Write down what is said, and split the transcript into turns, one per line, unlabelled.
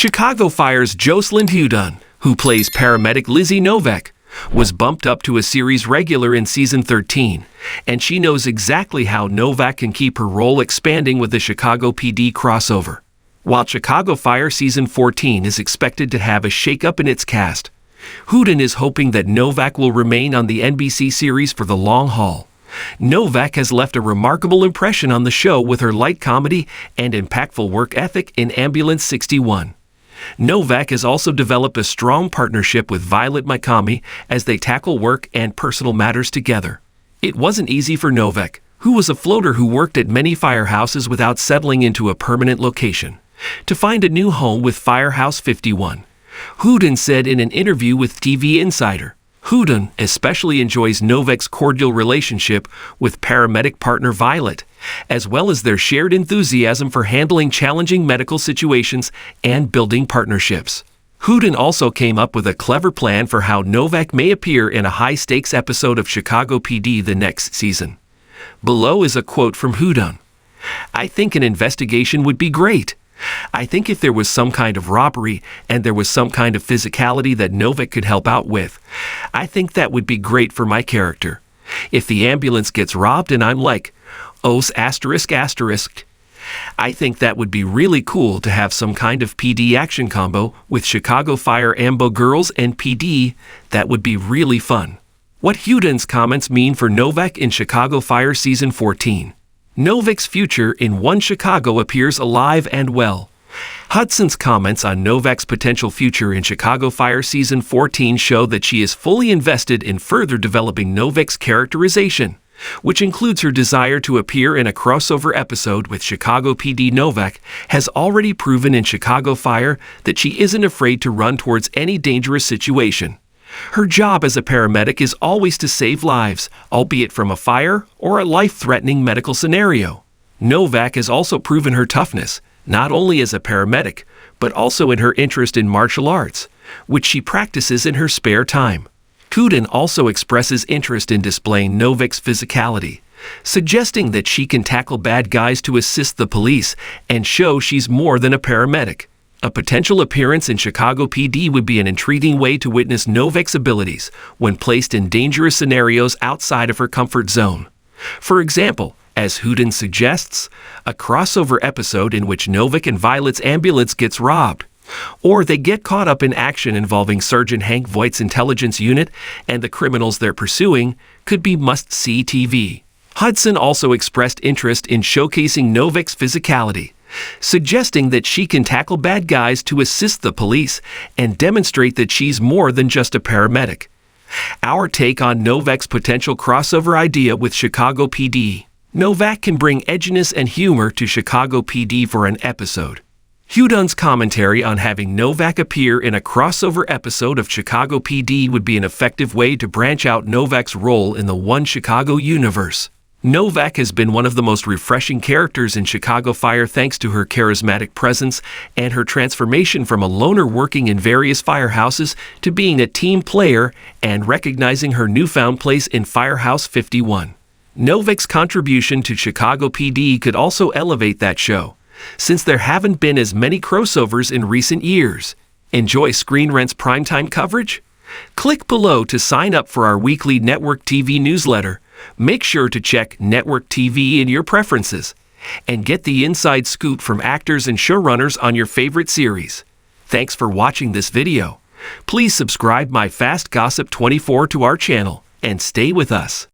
Chicago Fire's Jocelyn Hudon, who plays paramedic Lizzie Novak, was bumped up to a series regular in season 13, and she knows exactly how Novak can keep her role expanding with the Chicago PD crossover. While Chicago Fire season 14 is expected to have a shakeup in its cast, Hudon is hoping that Novak will remain on the NBC series for the long haul. Novak has left a remarkable impression on the show with her light comedy and impactful work ethic in Ambulance 61. Novak has also developed a strong partnership with Violet Mikami as they tackle work and personal matters together. It wasn't easy for Novak, who was a floater who worked at many firehouses without settling into a permanent location, to find a new home with Firehouse 51. Hudon said in an interview with TV Insider, Hudon especially enjoys Novak's cordial relationship with paramedic partner Violet, as well as their shared enthusiasm for handling challenging medical situations and building partnerships. Hudon also came up with a clever plan for how Novak may appear in a high-stakes episode of Chicago PD the next season. Below is a quote from Hudon. "I think an investigation would be great. I think if there was some kind of robbery and there was some kind of physicality that Novak could help out with, I think that would be great for my character. If the ambulance gets robbed and I'm like, os asterisk asterisk, I think that would be really cool to have some kind of PD action combo with Chicago Fire Ambo Girls and PD. That would be really fun." What Hudon's comments mean for Novak in Chicago Fire Season 14. Novak's future in One Chicago appears alive and well. Hudson's comments on Novak's potential future in Chicago Fire Season 14 show that she is fully invested in further developing Novak's characterization, which includes her desire to appear in a crossover episode with Chicago PD. Novak has already proven in Chicago Fire that she isn't afraid to run towards any dangerous situation. Her job as a paramedic is always to save lives, albeit from a fire or a life-threatening medical scenario. Novak has also proven her toughness, not only as a paramedic, but also in her interest in martial arts, which she practices in her spare time. Hudon also expresses interest in displaying Novak's physicality, suggesting that she can tackle bad guys to assist the police and show she's more than a paramedic. A potential appearance in Chicago PD would be an intriguing way to witness Novak's abilities when placed in dangerous scenarios outside of her comfort zone. For example, as Hudon suggests, a crossover episode in which Novak and Violet's ambulance gets robbed, or they get caught up in action involving Sergeant Hank Voight's intelligence unit and the criminals they're pursuing, could be must-see TV. Hudson also expressed interest in showcasing Novak's physicality, suggesting that she can tackle bad guys to assist the police and demonstrate that she's more than just a paramedic. Our take on Novak's potential crossover idea with Chicago PD. Novak can bring edginess and humor to Chicago PD for an episode. Hudon's commentary on having Novak appear in a crossover episode of Chicago PD would be an effective way to branch out Novak's role in the One Chicago universe. Novak has been one of the most refreshing characters in Chicago Fire thanks to her charismatic presence and her transformation from a loner working in various firehouses to being a team player and recognizing her newfound place in Firehouse 51. Novak's contribution to Chicago PD could also elevate that show, since there haven't been as many crossovers in recent years. Enjoy Screen Rant's primetime coverage? Click below to sign up for our weekly Network TV newsletter. Make sure to check Network TV in your preferences and get the inside scoop from actors and showrunners on your favorite series. Thanks for watching this video. Please subscribe My Fast Gossip 24 to our channel and stay with us.